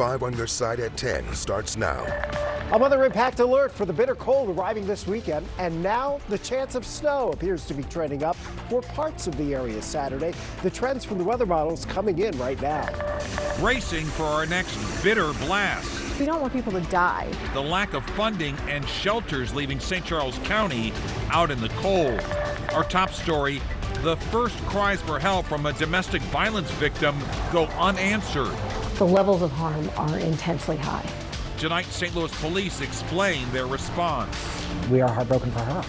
5 on Your Side at 10 starts now. A weather impact alert for the bitter cold arriving this weekend, and now the chance of snow appears to be trending up for parts of the area Saturday. The trends from the weather models coming in right now. Racing for our next bitter blast. We don't want people to die. The lack of funding and shelters leaving St. Charles County out in the cold. Our top story, the first cries for help from a domestic violence victim go unanswered. The levels of harm are intensely high. Tonight, St. Louis police explain their response. We are heartbroken for her.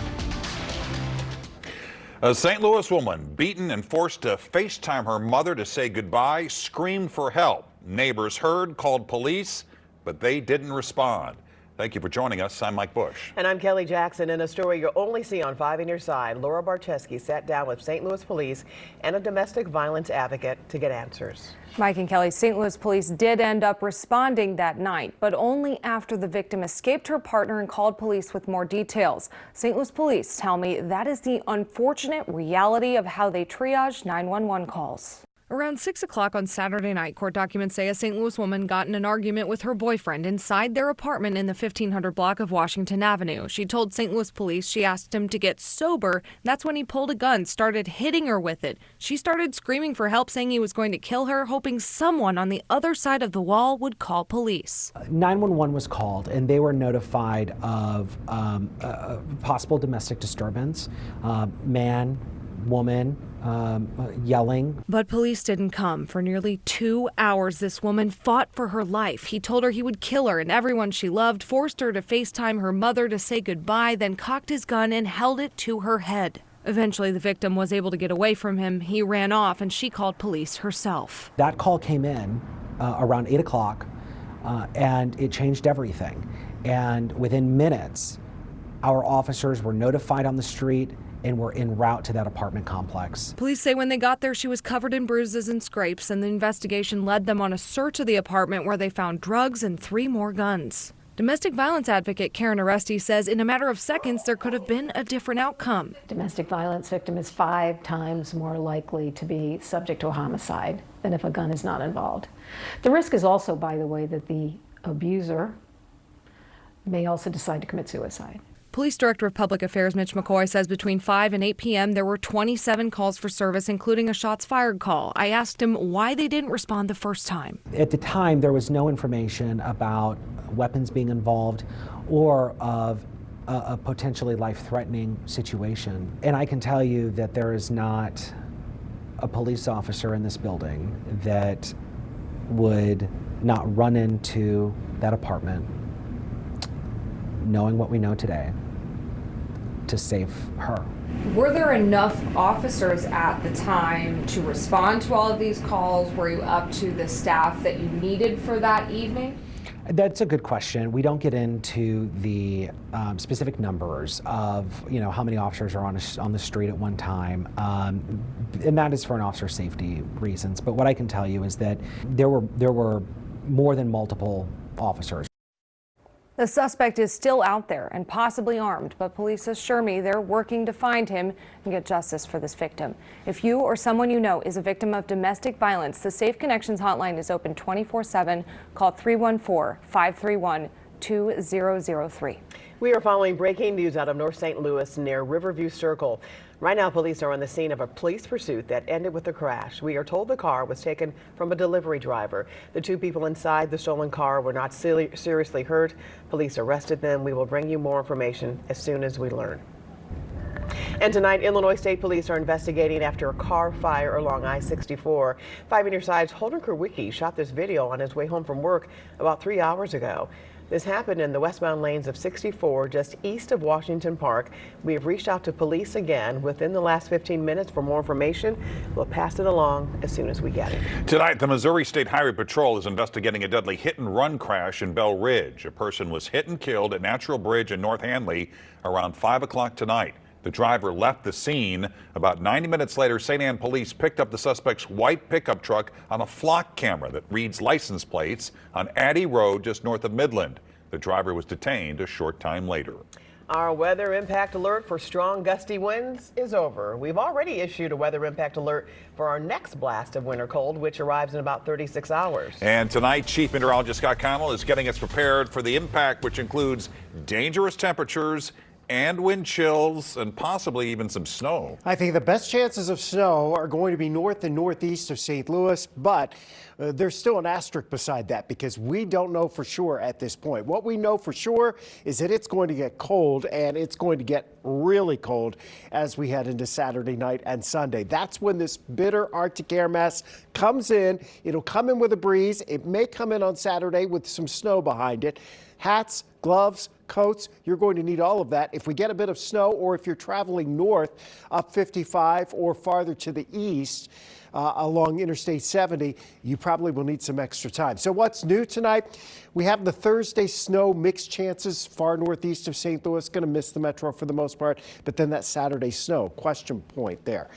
A St. Louis woman beaten and forced to FaceTime her mother to say goodbye, screamed for help. Neighbors heard, called police, but they didn't respond. Thank you for joining us. I'm Mike Bush. And I'm Kelly Jackson. In a story you'll only see on 5 on Your Side, Laura Barcheski sat down with St. Louis police and a domestic violence advocate to get answers. Mike and Kelly, St. Louis police did end up responding that night, but only after the victim escaped her partner and called police with more details. St. Louis police tell me that is the unfortunate reality of how they triage 911 calls. Around 6 o'clock on Saturday night, court documents say a St. Louis woman got in an argument with her boyfriend inside their apartment in the 1500 block of Washington Avenue. She told St. Louis police she asked him to get sober. That's when he pulled a gun, started hitting her with it. She started screaming for help, saying he was going to kill her, hoping someone on the other side of the wall would call police. 911 was called, and they were notified of possible domestic disturbance, man, woman, yelling. But police didn't come. For nearly 2 hours, this woman fought for her life. He told her he would kill her and everyone she loved, forced her to FaceTime her mother to say goodbye, then cocked his gun and held it to her head. Eventually, the victim was able to get away from him. He ran off and she called police herself. That call came in around 8 o'clock, and it changed everything. And within minutes, our officers were notified on the street and were en route to that apartment complex. Police say when they got there, she was covered in bruises and scrapes, and the investigation led them on a search of the apartment where they found drugs and 3 more guns. Domestic violence advocate Karen Aresti says in a matter of seconds, there could have been a different outcome. Domestic violence victim is 5 times more likely to be subject to a homicide than if a gun is not involved. The risk is also, by the way, that the abuser may also decide to commit suicide. Police Director of Public Affairs Mitch McCoy says between 5 and 8 p.m. there were 27 calls for service, including a shots fired call. I asked him why they didn't respond the first time. At the time, there was no information about weapons being involved or of a potentially life-threatening situation. And I can tell you that there is not a police officer in this building that would not run into that apartment, knowing what we know today, to save her. Were there enough officers at the time to respond to all of these calls? Were you up to the staff that you needed for that evening? That's a good question. We don't get into the specific numbers of how many officers are on the street at one time, and that is for an officer safety reasons. But what I can tell you is that there were more than multiple officers. The suspect is still out there and possibly armed, but police assure me they're working to find him and get justice for this victim. If you or someone you know is a victim of domestic violence, the Safe Connections hotline is open 24/7. Call 314-531-2003. We are following breaking news out of North St. Louis near Riverview Circle. Right now, police are on the scene of a police pursuit that ended with a crash. We are told the car was taken from a delivery driver. The 2 people inside the stolen car were not seriously hurt. Police arrested them. We will bring you more information as soon as we learn. And tonight, Illinois State Police are investigating after a car fire along I-64. 5 on Your Side's Holden Kerwicki shot this video on his way home from work about 3 hours ago. This happened in the westbound lanes of 64 just east of Washington Park. We have reached out to police again within the last 15 minutes for more information. We'll pass it along as soon as we get it. Tonight, the Missouri State Highway Patrol is investigating a deadly hit-and-run crash in Bell Ridge. A person was hit and killed at Natural Bridge in North Handley around 5 o'clock tonight. The driver left the scene. About 90 minutes later, St. Anne police picked up the suspect's white pickup truck on a flock camera that reads license plates on Addy Road just north of Midland. The driver was detained a short time later. Our weather impact alert for strong gusty winds is over. We've already issued a weather impact alert for our next blast of winter cold, which arrives in about 36 hours. And tonight, Chief Meteorologist Scott Connell is getting us prepared for the impact, which includes dangerous temperatures and wind chills and possibly even some snow. I think the best chances of snow are going to be north and northeast of St. Louis, but there's still an asterisk beside that because we don't know for sure at this point. What we know for sure is that it's going to get cold, and it's going to get really cold as we head into Saturday night and Sunday. That's when this bitter Arctic air mass comes in. It'll come in with a breeze. It may come in on Saturday with some snow behind it. Hats, gloves, coats, you're going to need all of that. If we get a bit of snow, or if you're traveling north up 55 or farther to the east along Interstate 70, you probably will need some extra time. So what's new tonight? We have the Thursday snow mixed chances far northeast of St. Louis. Going to miss the metro for the most part, but then that Saturday snow, question point there.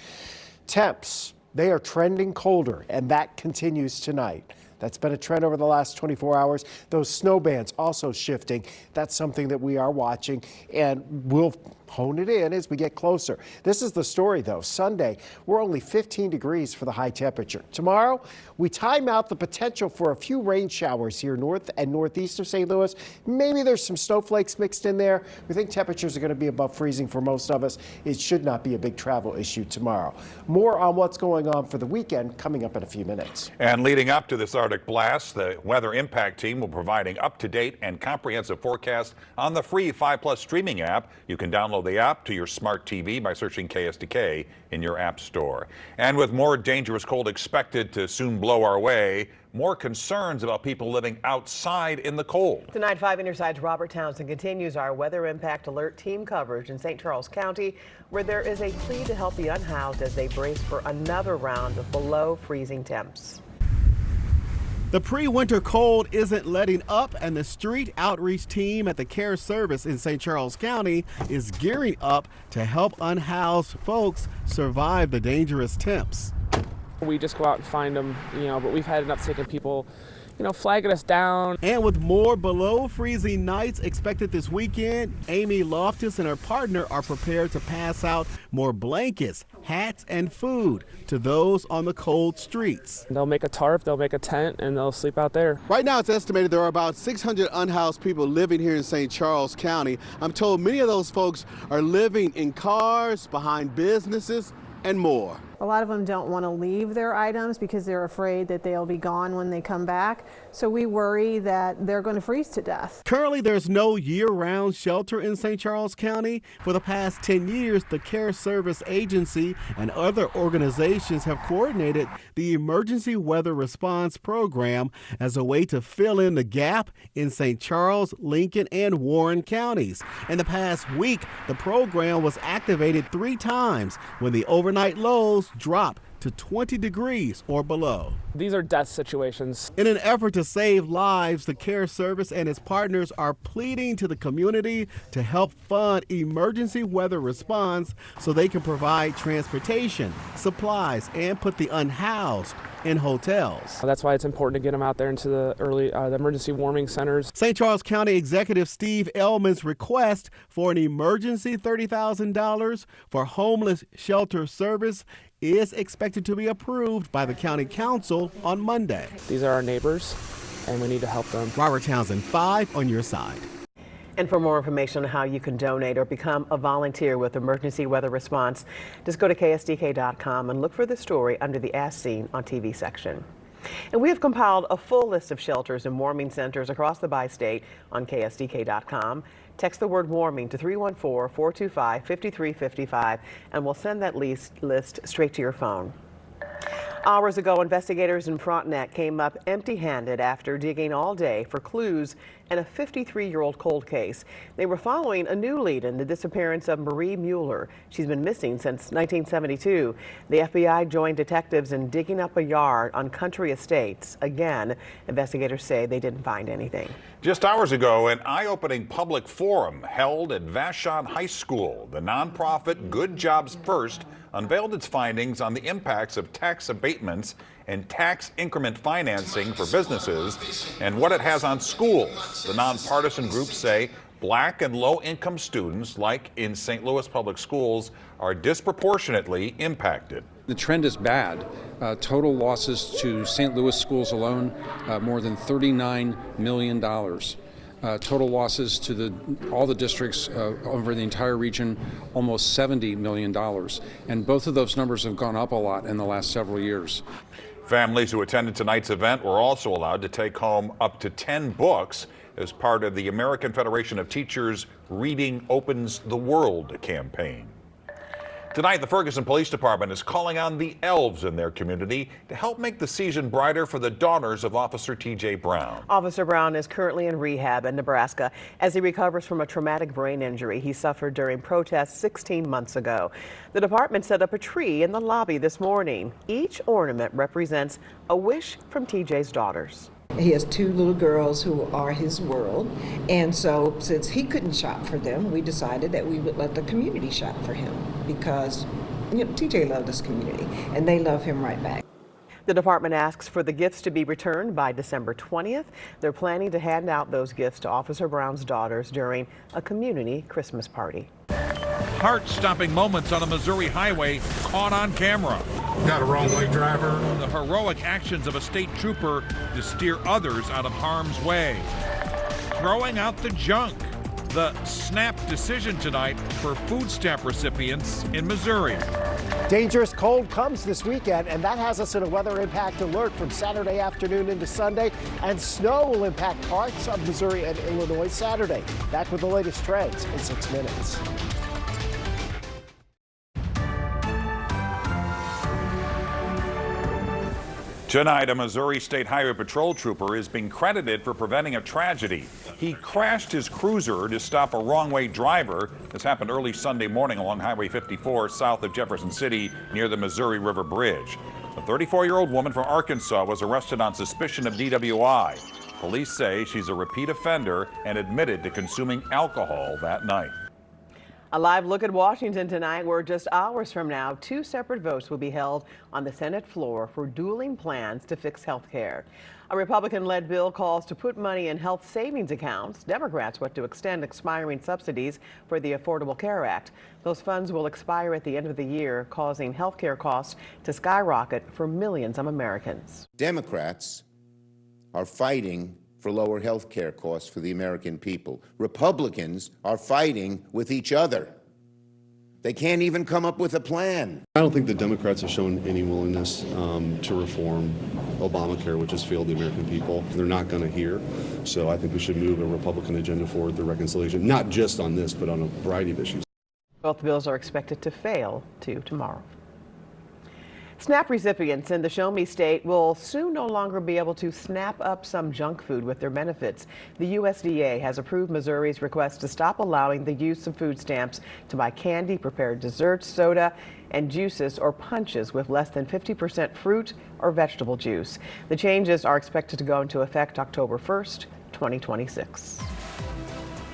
Temps, they are trending colder, and that continues tonight. That's been a trend over the last 24 hours. Those snow bands also shifting. That's something that we are watching, and we'll hone it in as we get closer. This is the story, though. Sunday, we're only 15 degrees for the high temperature. Tomorrow, we time out the potential for a few rain showers here north and northeast of St. Louis. Maybe there's some snowflakes mixed in there. We think temperatures are going to be above freezing for most of us. It should not be a big travel issue tomorrow. More on what's going on for the weekend coming up in a few minutes. And leading up to this Arctic blast, the Weather Impact Team will be providing up-to-date and comprehensive forecast on the free 5+ streaming app. You can download the app to your smart TV by searching KSDK in your app store. And with more dangerous cold expected to soon blow our way, more concerns about people living outside in the cold. Tonight, 5 Interside's Robert Townsend continues our weather impact alert team coverage in St. Charles County, where there is a plea to help the unhoused as they brace for another round of below freezing temps. The pre-winter cold isn't letting up, and the street outreach team at the Care Service in St. Charles County is gearing up to help unhoused folks survive the dangerous temps. We just go out and find them, but we've had an uptick in people, flagging us down. And with more below freezing nights expected this weekend, Amy Loftus and her partner are prepared to pass out more blankets, hats, and food to those on the cold streets. They'll make a tarp, they'll make a tent, and they'll sleep out there. Right now, it's estimated there are about 600 unhoused people living here in St. Charles County. I'm told many of those folks are living in cars, behind businesses, and more. A lot of them don't want to leave their items because they're afraid that they'll be gone when they come back. So we worry that they're going to freeze to death. Currently, there's no year-round shelter in St. Charles County. For the past 10 years, the Care Service Agency and other organizations have coordinated the Emergency Weather Response Program as a way to fill in the gap in St. Charles, Lincoln, and Warren counties. In the past week, the program was activated 3 times when the overnight lows drop to 20 degrees or below. These are death situations. In an effort to save lives, the Care Service and its partners are pleading to the community to help fund emergency weather response so they can provide transportation, supplies, and put the unhoused in hotels. That's why it's important to get them out there into the emergency warming centers. St. Charles County Executive Steve Ellman's request for an emergency $30,000 for homeless shelter service is expected to be approved by the county council on Monday. These are our neighbors, and we need to help them. Robert Townsend, 5 on your side. And for more information on how you can donate or become a volunteer with emergency weather response, just go to KSDK.com and look for the story under the As Seen on TV section. And we have compiled a full list of shelters and warming centers across the bi-state on KSDK.com. Text the word warming to 314-425-5355 and we'll send that list straight to your phone. Hours ago, investigators in Frontenac came up empty-handed after digging all day for clues in a 53-year-old cold case. They were following a new lead in the disappearance of Marie Mueller. She's been missing since 1972. The FBI joined detectives in digging up a yard on Country Estates. Again, investigators say they didn't find anything. Just hours ago, an eye-opening public forum held at Vashon High School. The nonprofit Good Jobs First unveiled its findings on the impacts of tax abatements and tax increment financing for businesses and what it has on schools. The nonpartisan groups say black and low-income students, like in St. Louis public schools, are disproportionately impacted. The trend is bad. Total losses to St. Louis schools alone, more than $39 million. Total losses to all the districts over the entire region, almost $70 million. And both of those numbers have gone up a lot in the last several years. Families who attended tonight's event were also allowed to take home up to 10 books as part of the American Federation of Teachers Reading Opens the World campaign. Tonight, the Ferguson Police Department is calling on the elves in their community to help make the season brighter for the daughters of Officer T.J. Brown. Officer Brown is currently in rehab in Nebraska as he recovers from a traumatic brain injury he suffered during protests 16 months ago. The department set up a tree in the lobby this morning. Each ornament represents a wish from T.J.'s daughters. He has two little girls who are his world, and so since he couldn't shop for them, we decided that we would let the community shop for him because, TJ loved this community and they love him right back. The department asks for the gifts to be returned by December 20th. They're planning to hand out those gifts to Officer Brown's daughters during a community Christmas party. Heart-stopping moments on a Missouri highway caught on camera. Got a wrong way driver. The heroic actions of a state trooper to steer others out of harm's way. Throwing out the junk. The snap decision tonight for food stamp recipients in Missouri. Dangerous cold comes this weekend, and that has us in a weather impact alert from Saturday afternoon into Sunday. And snow will impact parts of Missouri and Illinois Saturday. Back with the latest trends in 6 minutes. Tonight, a Missouri State Highway Patrol trooper is being credited for preventing a tragedy. He crashed his cruiser to stop a wrong-way driver. This happened early Sunday morning along Highway 54 south of Jefferson City near the Missouri River Bridge. A 34-year-old woman from Arkansas was arrested on suspicion of DWI. Police say she's a repeat offender and admitted to consuming alcohol that night. A live look at Washington tonight, where just hours from now, 2 separate votes will be held on the Senate floor for dueling plans to fix health care. A Republican-led bill calls to put money in health savings accounts. Democrats want to extend expiring subsidies for the Affordable Care Act. Those funds will expire at the end of the year, causing health care costs to skyrocket for millions of Americans. Democrats are fighting for lower health care costs for the American people. Republicans are fighting with each other. They can't even come up with a plan. I don't think the Democrats have shown any willingness to reform Obamacare, which has failed the American people. They're not going to hear. So I think we should move a Republican agenda forward, the reconciliation, not just on this, but on a variety of issues. Both bills are expected to fail tomorrow. SNAP recipients in the Show Me state will soon no longer be able to snap up some junk food with their benefits. The USDA has approved Missouri's request to stop allowing the use of food stamps to buy candy, prepared desserts, soda, and juices or punches with less than 50% fruit or vegetable juice. The changes are expected to go into effect October 1st, 2026.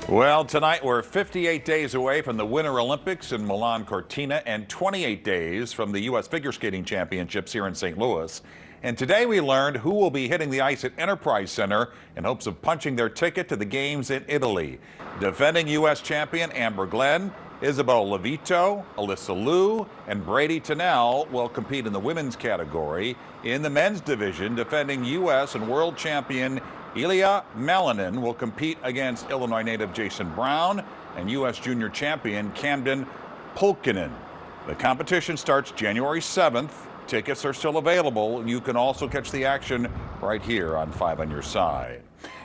Well, tonight we're 58 days away from the Winter Olympics in Milan Cortina and 28 days from the U.S. Figure Skating Championships here in St. Louis. And today we learned who will be hitting the ice at Enterprise Center in hopes of punching their ticket to the games in Italy. Defending U.S. champion Amber Glenn, Isabel Levito, Alyssa Liu, and Brady Tennell will compete in the women's category. In the men's division, defending U.S. and world champion Ilya Malinin will compete against Illinois native Jason Brown and U.S. junior champion Camden Pulkkinen. The competition starts January 7th. Tickets are still available. You can also catch the action right here on 5 on Your Side.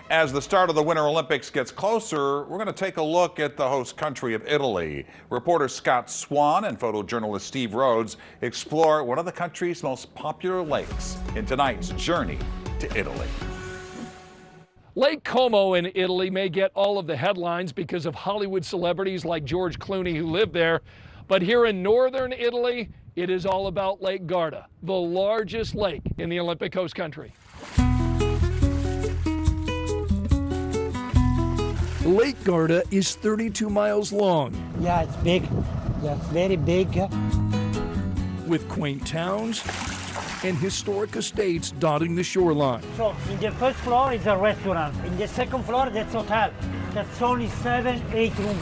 As the start of the Winter Olympics gets closer, we're going to take a look at the host country of Italy. Reporter Scott Swan and photojournalist Steve Rhodes explore one of the country's most popular lakes in tonight's journey to Italy. Lake Como in Italy may get all of the headlines because of Hollywood celebrities like George Clooney who live there. But here in northern Italy, it is all about Lake Garda, the largest lake in the Olympic host country. Lake Garda is 32 miles long. Yeah, it's big. Yeah, it's very big. With quaint towns and historic estates dotting the shoreline. So in the first floor is a restaurant. In the second floor, that's hotel. That's only 7, 8 rooms.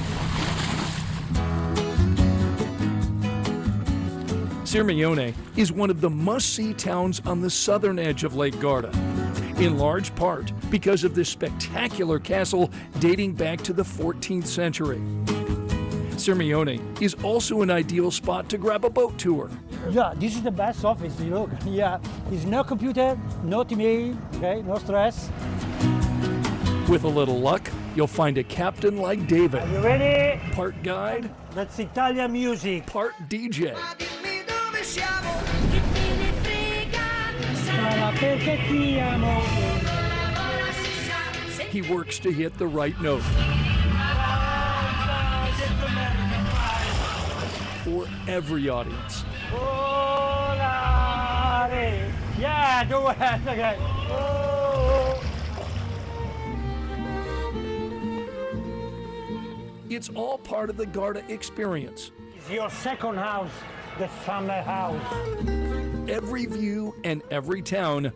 Sirmione is one of the must-see towns on the southern edge of Lake Garda, in large part because of this spectacular castle dating back to the 14th century. Sirmione is also an ideal spot to grab a boat tour. Yeah, this is the best office, you look. Yeah, there's no computer, no email, okay, no stress. With a little luck, you'll find a captain like David. Are you ready? Part guide. That's Italian music. Part DJ. He works to hit the right note. For every audience. Yeah, do it again. It's all part of the Garda experience. It's your second house, the summer house. Every view and every town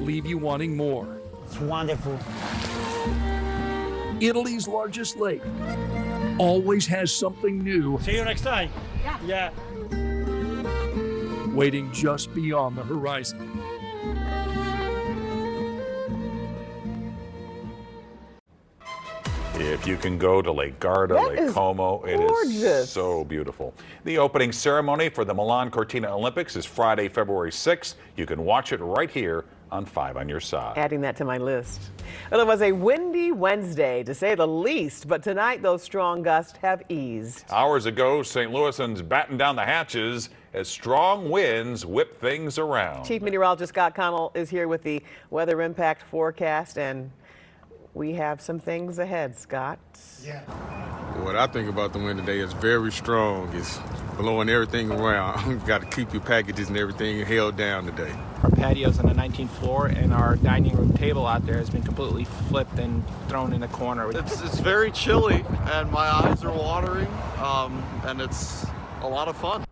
leave you wanting more. It's wonderful. Italy's largest lake always has something new. See you next time. Yeah. Waiting just beyond the horizon. If you can go to Lake Garda, That Lake is Como, it gorgeous. is so beautiful. The opening ceremony for the Milan Cortina Olympics is Friday, February 6th. You can watch it right here on 5 on your side. Adding that to my list. Well, it was a windy Wednesday, to say the least, but tonight those strong gusts have eased. Hours ago, St. Louisans battened down the hatches as strong winds whip things around. Chief Meteorologist Scott Connell is here with the weather impact forecast, and we have some things ahead, Scott. Yeah. What I think about the wind today is very strong. It's blowing everything around. Got to keep your packages and everything held down today. Our patio's on the 19th floor, and our dining room table out there has been completely flipped and thrown in the corner. It's very chilly, and my eyes are watering, and it's a lot of fun.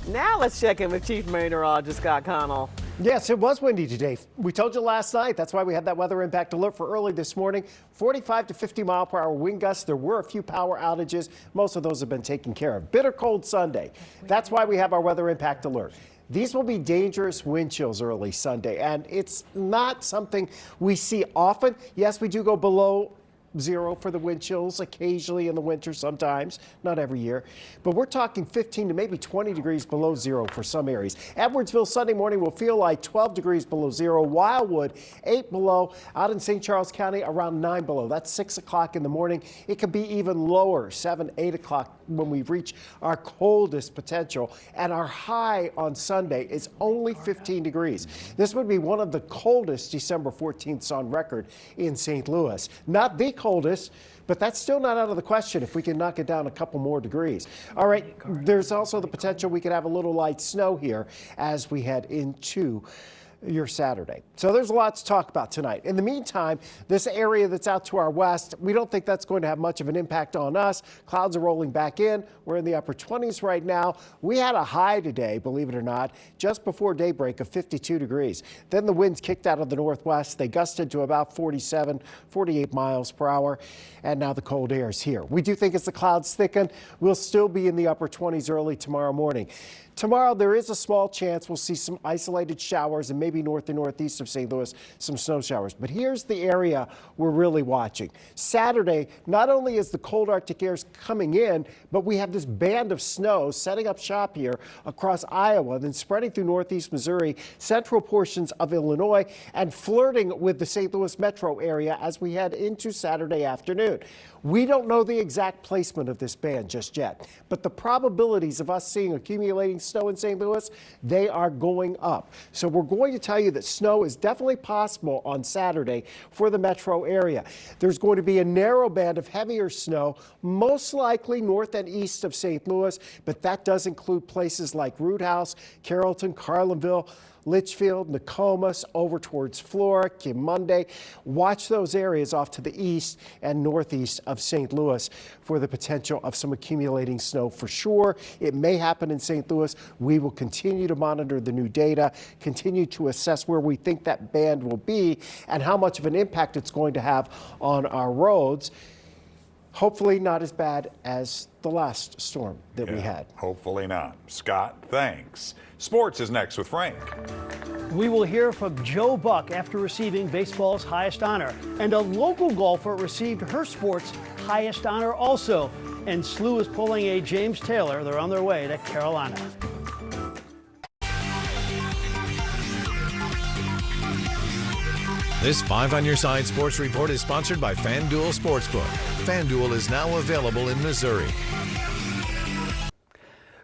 Now let's check in with Chief Meteorologist Scott Connell. Yes, it was windy today. We told you last night. That's why we had that weather impact alert for early this morning. 45 to 50 mile per hour wind gusts. There were a few power outages. Most of those have been taken care of. Bitter cold Sunday. That's why we have our weather impact alert. These will be dangerous wind chills early Sunday, and it's not something we see often. Yes, we do go below zero for the wind chills occasionally in the winter sometimes, not every year. But we're talking 15 to maybe 20 degrees below zero for some areas. Edwardsville Sunday morning will feel like 12 degrees below zero. Wildwood 8 below. Out in St. Charles County around 9 below. That's 6 o'clock in the morning. It could be even lower, 7, 8 o'clock when we reach our coldest potential. And our high on Sunday is only 15 degrees. This would be one of the coldest December 14th on record in St. Louis. Not the coldest, but that's still not out of the question if we can knock it down a couple more degrees. All right, there's also the potential we could have a little light snow here as we head into your Saturday. So there's a lot to talk about tonight. In the meantime, this area that's out to our west, we don't think that's going to have much of an impact on us. Clouds are rolling back in. We're in the upper 20s right now. We had a high today, believe it or not, just before daybreak of 52 degrees. Then the winds kicked out of the northwest. They gusted to about 47, 48 miles per hour. And now the cold air is here. We do think as the clouds thicken, we'll still be in the upper 20s early tomorrow morning. Tomorrow, there is a small chance we'll see some isolated showers and maybe north and northeast of St. Louis, some snow showers. But here's the area we're really watching. Saturday, not only is the cold Arctic air coming in, but we have this band of snow setting up shop here across Iowa, then spreading through northeast Missouri, central portions of Illinois, and flirting with the St. Louis metro area as we head into Saturday afternoon. We don't know the exact placement of this band just yet, but the probabilities of us seeing accumulating snow in St. Louis, they are going up. So we're going to tell you that snow is definitely possible on Saturday for the metro area. There's going to be a narrow band of heavier snow, most likely north and east of St. Louis, but that does include places like Root House, Carrollton, Carlinville, Litchfield, Nokomis, over towards Flora, Kimonde. Watch those areas off to the east and northeast of St. Louis for the potential of some accumulating snow for sure. It may happen in St. Louis. We will continue to monitor the new data, continue to assess where we think that band will be and how much of an impact it's going to have on our roads. Hopefully not as bad as the last storm that we had. Hopefully not. Scott, thanks. Sports is next with Frank. We will hear from Joe Buck after receiving baseball's highest honor. And a local golfer received her sport's highest honor also. And SLU is pulling a James Taylor. They're on their way to Carolina. This 5 on Your Side Sports Report is sponsored by FanDuel Sportsbook. FanDuel is now available in Missouri.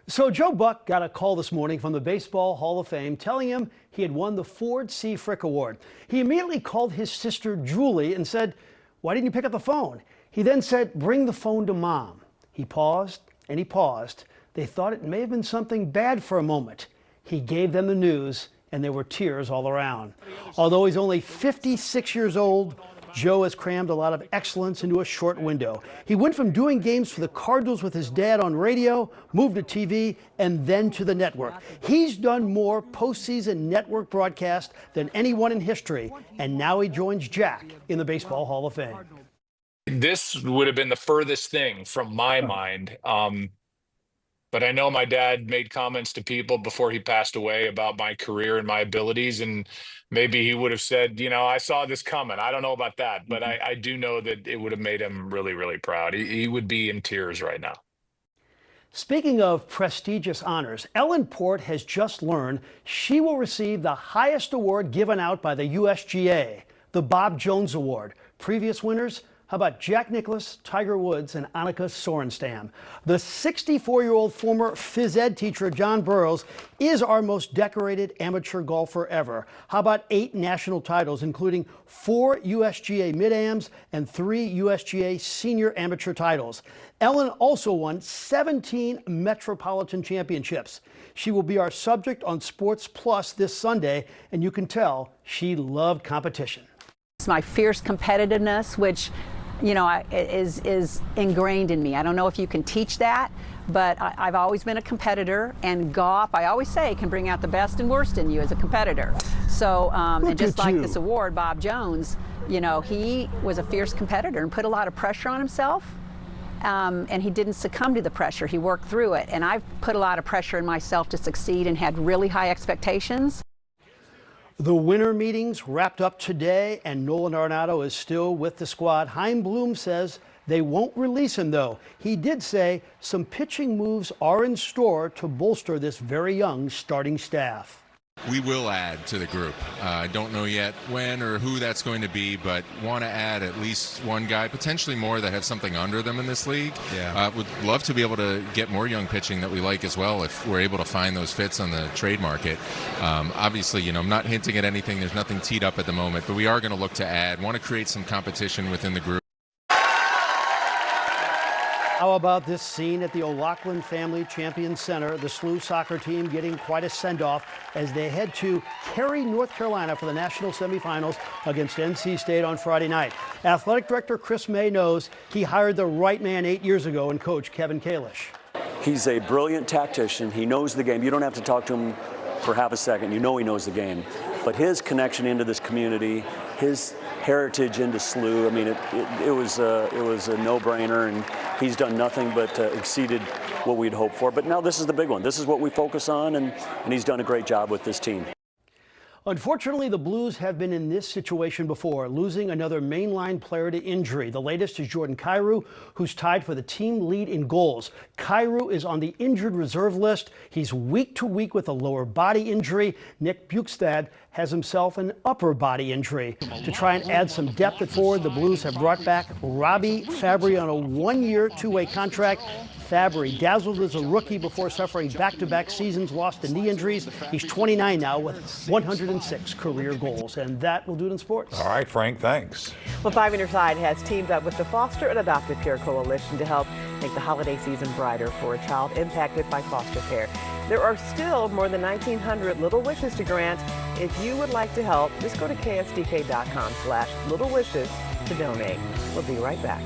So Joe Buck got a call this morning from the Baseball Hall of Fame telling him he had won the Ford C. Frick Award. He immediately called his sister Julie and said, "Why didn't you pick up the phone?" He then said, "Bring the phone to Mom." He paused and he paused. They thought it may have been something bad for a moment. He gave them the news and there were tears all around. Although he's only 56 years old, Joe has crammed a lot of excellence into a short window. He went from doing games for the Cardinals with his dad on radio, moved to TV, and then to the network. He's done more postseason network broadcasts than anyone in history, and now he joins Jack in the Baseball Hall of Fame. This would have been the furthest thing from my mind. But I know my dad made comments to people before he passed away about my career and my abilities. And maybe he would have said, you know, I saw this coming. I don't know about that, but I do know that it would have made him really, really proud. He would be in tears right now. Speaking of prestigious honors, Ellen Port has just learned she will receive the highest award given out by the USGA, the Bob Jones Award. Previous winners, how about Jack Nicklaus, Tiger Woods, and Annika Sorenstam? The 64-year-old former phys ed teacher John Burroughs is our most decorated amateur golfer ever. How about 8 national titles, including 4 USGA Mid-Ams and 3 USGA Senior Amateur titles? Ellen also won 17 Metropolitan Championships. She will be our subject on Sports Plus this Sunday, and you can tell she loved competition. It's my fierce competitiveness, which is ingrained in me. I don't know if you can teach that, but I've always been a competitor, and golf, I always say, can bring out the best and worst in you as a competitor. So, and just like this award, Bob Jones, he was a fierce competitor and put a lot of pressure on himself, and he didn't succumb to the pressure. He worked through it, and I've put a lot of pressure on myself to succeed and had really high expectations. The winter meetings wrapped up today, and Nolan Arenado is still with the squad. Chaim Bloom says they won't release him, though. He did say some pitching moves are in store to bolster this very young starting staff. We will add to the group. I don't know yet when or who that's going to be, but want to add at least one guy, potentially more, that have something under them in this league. Yeah. Would love to be able to get more young pitching that we like as well if we're able to find those fits on the trade market. Obviously, I'm not hinting at anything. There's nothing teed up at the moment, but we are going to look to add, want to create some competition within the group. How about this scene at the O'Loughlin Family Champion Center? The SLU soccer team getting quite a send-off as they head to Cary, North Carolina for the national semifinals against NC State on Friday night. Athletic Director Chris May knows he hired the right man 8 years ago in Coach Kevin Kalish. He's a brilliant tactician. He knows the game. You don't have to talk to him for half a second. You know he knows the game. But his connection into this community, his heritage into SLU, I mean, it was a no-brainer, and he's done nothing but exceeded what we'd hoped for. But now this is the big one. This is what we focus on, and he's done a great job with this team. Unfortunately, the Blues have been in this situation before, losing another mainline player to injury. The latest is Jordan Kyrou, who's tied for the team lead in goals. Kyrou is on the injured reserve list. He's week to week with a lower body injury. Nick Bukestad has himself an upper body injury. To try and add some depth at forward, the Blues have brought back Robbie Fabry on a 1-year, 2-way contract. Fabry dazzled as a rookie before suffering back-to-back seasons lost to knee injuries. He's 29 now with 106 career goals. And that will do it in sports. All right, Frank, thanks. Well, 5 on Your Side has teamed up with the Foster and Adoptive Care Coalition to help make the holiday season brighter for a child impacted by foster care. There are still more than 1,900 Little Wishes to grant. If you would like to help, just go to ksdk.com/Little Wishes to donate. We'll be right back.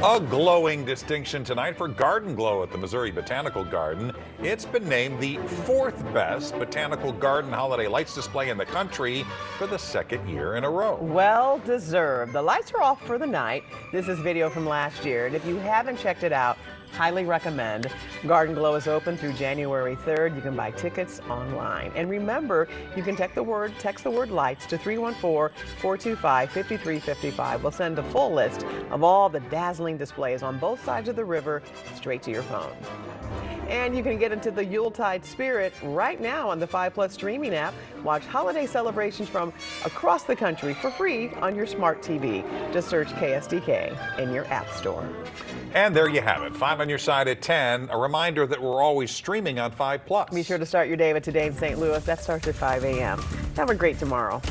A glowing distinction tonight for Garden Glow at the Missouri Botanical Garden. It's been named the 4th best botanical garden holiday lights display in the country for the 2nd year in a row. Well deserved. The lights are off for the night. This is video from last year, and if you haven't checked it out, highly recommend. Garden Glow is open through January 3rd. You can buy tickets online. And remember, you can text the word lights to 314-425-5355. We'll send a full list of all the dazzling displays on both sides of the river straight to your phone. And you can get into the Yuletide spirit right now on the 5+ streaming app. Watch holiday celebrations from across the country for free on your smart TV. Just search KSDK in your app store. And there you have it. 5 on Your Side at 10. A reminder that we're always streaming on 5+. Be sure to start your day with Today in St. Louis. That starts at 5 a.m. Have a great tomorrow.